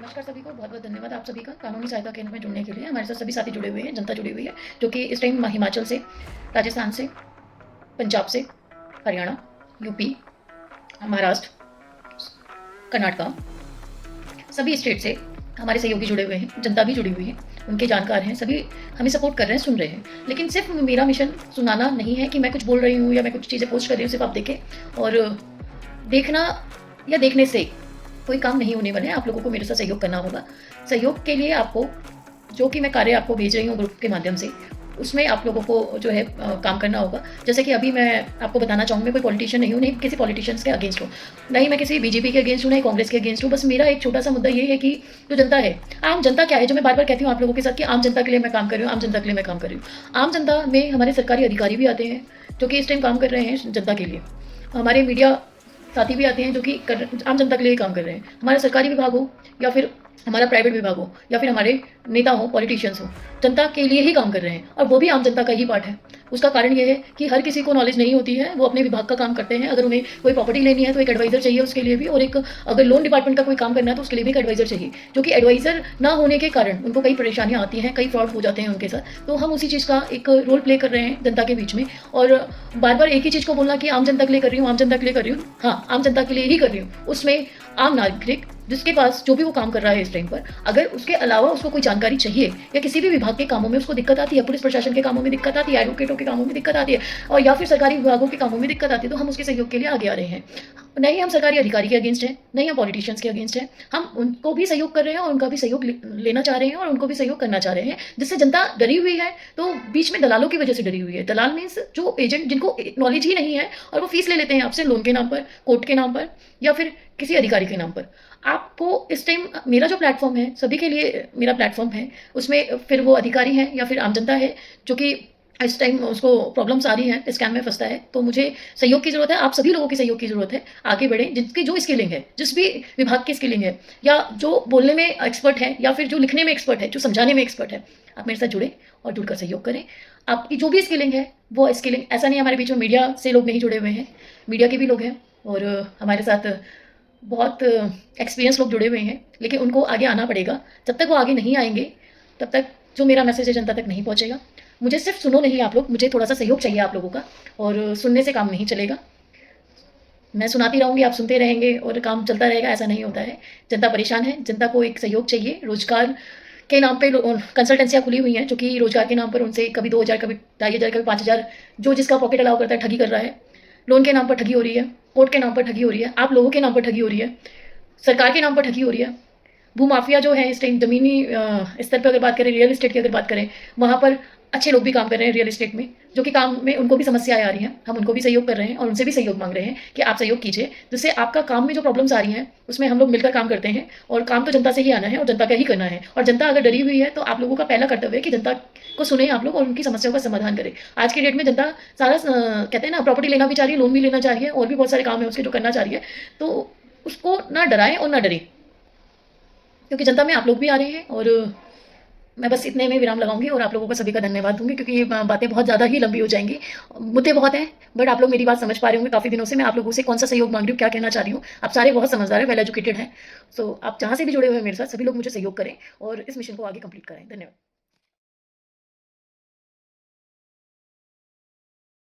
नमस्कार सभी को, बहुत बहुत धन्यवाद आप सभी का कानूनी सहायता केंद्र में जुड़ने के लिए। हमारे साथ सभी साथी जुड़े हुए हैं, जनता जुड़ी हुई है, जो कि इस टाइम हिमाचल से, राजस्थान से, पंजाब से, हरियाणा, यूपी, महाराष्ट्र, कर्नाटका, सभी स्टेट से हमारे सहयोगी जुड़े हुए हैं, जनता भी जुड़ी हुई है, उनके जानकार हैं, सभी हमें सपोर्ट कर रहे हैं, सुन रहे हैं। लेकिन सिर्फ मेरा मिशन सुनाना नहीं है कि मैं कुछ बोल रही हूँ या मैं कुछ चीज़ें पोस्ट कर रही हूँ, सिर्फ आप देखें और देखना या देखने से कोई काम नहीं होने वाला है। आप लोगों को मेरे साथ सहयोग करना होगा। सहयोग के लिए आपको जो कि मैं कार्य आपको भेज रही हूँ ग्रुप के माध्यम से, उसमें आप लोगों को जो है काम करना होगा। जैसे कि अभी मैं आपको बताना चाहूँगी, मैं कोई पॉलिटिशियन नहीं हूँ, नहीं किसी पॉलिटिशियंस के अगेंस्ट हूँ, नहीं मैं किसी बीजेपी के अगेंस्ट हूँ, नहीं कांग्रेस के अगेंस्ट हूँ। बस मेरा एक छोटा सा मुद्दा ये है कि जो जनता है, आम जनता क्या है, जो मैं बार बार कहती हूँ आप लोगों के साथ कि आम जनता के लिए मैं काम कर रही हूँ, आम जनता के लिए मैं काम कर रही हूँ। आम जनता में हमारे सरकारी अधिकारी भी आते हैं जो कि इस टाइम काम कर रहे हैं जनता के लिए। हमारे मीडिया साथी भी आते हैं जो कि आम जनता के लिए काम कर रहे हैं। हमारा सरकारी विभाग हो या फिर हमारा प्राइवेट विभाग हो या फिर हमारे नेता हो, पॉलिटिशियंस हो, जनता के लिए ही काम कर रहे हैं और वो भी आम जनता का ही पार्ट है। उसका कारण ये है कि हर किसी को नॉलेज नहीं होती है, वो अपने विभाग का काम करते हैं। अगर उन्हें कोई प्रॉपर्टी लेनी है तो एक एडवाइजर चाहिए उसके लिए भी, और एक अगर लोन डिपार्टमेंट का कोई काम करना है तो उसके लिए भी एक एडवाइजर चाहिए, जो कि एडवाइजर ना होने के कारण उनको कई परेशानियां आती हैं, कई फ्रॉड हो जाते हैं उनके साथ। तो हम उसी चीज़ का एक रोल प्ले कर रहे हैं जनता के बीच में, और बार बार एक ही चीज़ को बोलना कि आम जनता के लिए कर रही हूँ, आम जनता के लिए कर रही हूँ, हाँ आम जनता के लिए ही कर रही हूँ। उसमें आम नागरिक जिसके पास जो भी वो काम कर रहा है इस टाइम पर, अगर उसके अलावा उसको कोई जानकारी चाहिए या किसी भी विभाग के कामों में उसको दिक्कत आती है, पुलिस प्रशासन के कामों में दिक्कत आती है, एडवोकेटों के कामों में दिक्कत आती है, और या फिर सरकारी विभागों के कामों में दिक्कत आती है, तो हम उसके सहयोग के लिए आगे आ रहे हैं। नहीं हम सरकारी अधिकारी के अगेंस्ट हैं, नहीं हम पॉलिटिशियंस के अगेंस्ट हैं, हम उनको भी सहयोग कर रहे हैं और उनका भी सहयोग लेना चाह रहे हैं और उनको भी सहयोग करना चाह रहे हैं। जिससे जनता डरी हुई है, तो बीच में दलालों की वजह से डरी हुई है। दलाल मीन्स जो एजेंट जिनको नॉलेज ही नहीं है और वो फीस ले लेते हैं आपसे लोन के नाम पर, कोर्ट के नाम पर या फिर किसी अधिकारी के नाम पर। आपको इस टाइम मेरा जो प्लेटफॉर्म है, सभी के लिए मेरा प्लेटफॉर्म है, उसमें फिर वो अधिकारी हैं या फिर आम जनता है जो कि इस टाइम उसको प्रॉब्लम्स आ रही हैं, स्कैम में फंसता है, तो मुझे सहयोग की ज़रूरत है, आप सभी लोगों की सहयोग की ज़रूरत है। आगे बढ़ें, जिनकी जो स्किलिंग है, जिस भी विभाग की स्किलिंग है, या जो बोलने में एक्सपर्ट है या फिर जो लिखने में एक्सपर्ट है, जो समझाने में एक्सपर्ट है, आप मेरे साथ जुड़ें और जुड़कर सहयोग करें। आपकी जो भी स्किलिंग है वो स्किलिंग, ऐसा नहीं हमारे बीच में मीडिया से लोग नहीं जुड़े हुए हैं, मीडिया के भी लोग हैं और हमारे साथ बहुत एक्सपीरियंस लोग जुड़े हुए हैं, लेकिन उनको आगे आना पड़ेगा। जब तक वो आगे नहीं आएंगे तब तक जो मेरा मैसेज है जनता तक नहीं पहुंचेगा। मुझे सिर्फ सुनो नहीं आप लोग, मुझे थोड़ा सा सहयोग चाहिए आप लोगों का, और सुनने से काम नहीं चलेगा। मैं सुनाती रहूँगी, आप सुनते रहेंगे और काम चलता रहेगा, ऐसा नहीं होता है। जनता परेशान है, जनता को एक सहयोग चाहिए। रोजगार के नाम पे कंसल्टेंसियाँ खुली हुई हैं, जो कि रोजगार के नाम पर उनसे कभी 2,000, कभी 2,500, कभी 5,000, जो जिसका पॉकेट अलाउ करता है ठगी कर रहा है। लोन के नाम पर ठगी हो रही है, कोर्ट के नाम पर ठगी हो रही है, आप लोगों के नाम पर ठगी हो रही है, सरकार के नाम पर ठगी हो रही है। भूमाफिया जो है इस टाइम ज़मीनी स्तर पर अगर बात करें, रियल एस्टेट की अगर बात करें, वहाँ पर अच्छे लोग भी काम कर रहे हैं रियल एस्टेट में, जो कि काम में उनको भी समस्याएं आ रही हैं। हम उनको भी सहयोग कर रहे हैं और उनसे भी सहयोग मांग रहे हैं कि आप सहयोग कीजिए, जिससे आपका काम में जो प्रॉब्लम्स आ रही हैं उसमें हम लोग मिलकर काम करते हैं, और काम तो जनता से ही आना है और जनता का ही करना है। और जनता अगर डरी हुई है तो आप लोगों का पहला कर्तव्य है कि जनता को सुने आप लोग और उनकी समस्याओं का समाधान करें। आज की डेट में जनता सारा कहते हैं ना, प्रॉपर्टी लेना भी चाह रही है, लोन भी लेना चाह रही है, और भी बहुत सारे काम है उसके जो करना चाह रही है। तो उसको ना डराएं और ना डरे, क्योंकि जनता में आप लोग भी आ रहे हैं। और मैं बस इतने में विराम लगाऊंगी और आप लोगों को सभी का धन्यवाद दूंगी, क्योंकि ये बातें बहुत ज़्यादा ही लंबी हो जाएंगी, मुद्दे बहुत हैं, बट आप लोग मेरी बात समझ पा रहे होंगे। काफ़ी दिनों से मैं आप लोगों से कौन सा सहयोग मांग रही हूँ, क्या कहना चाह रही हूँ। आप सारे बहुत समझदार हैं, वेल एजुकेटेड हैं। सो आप जहाँ से भी जुड़े हुए हैं मेरे साथ, सभी लोग मुझे सहयोग करें और इस मिशन को आगे कंप्लीट करें। धन्यवाद।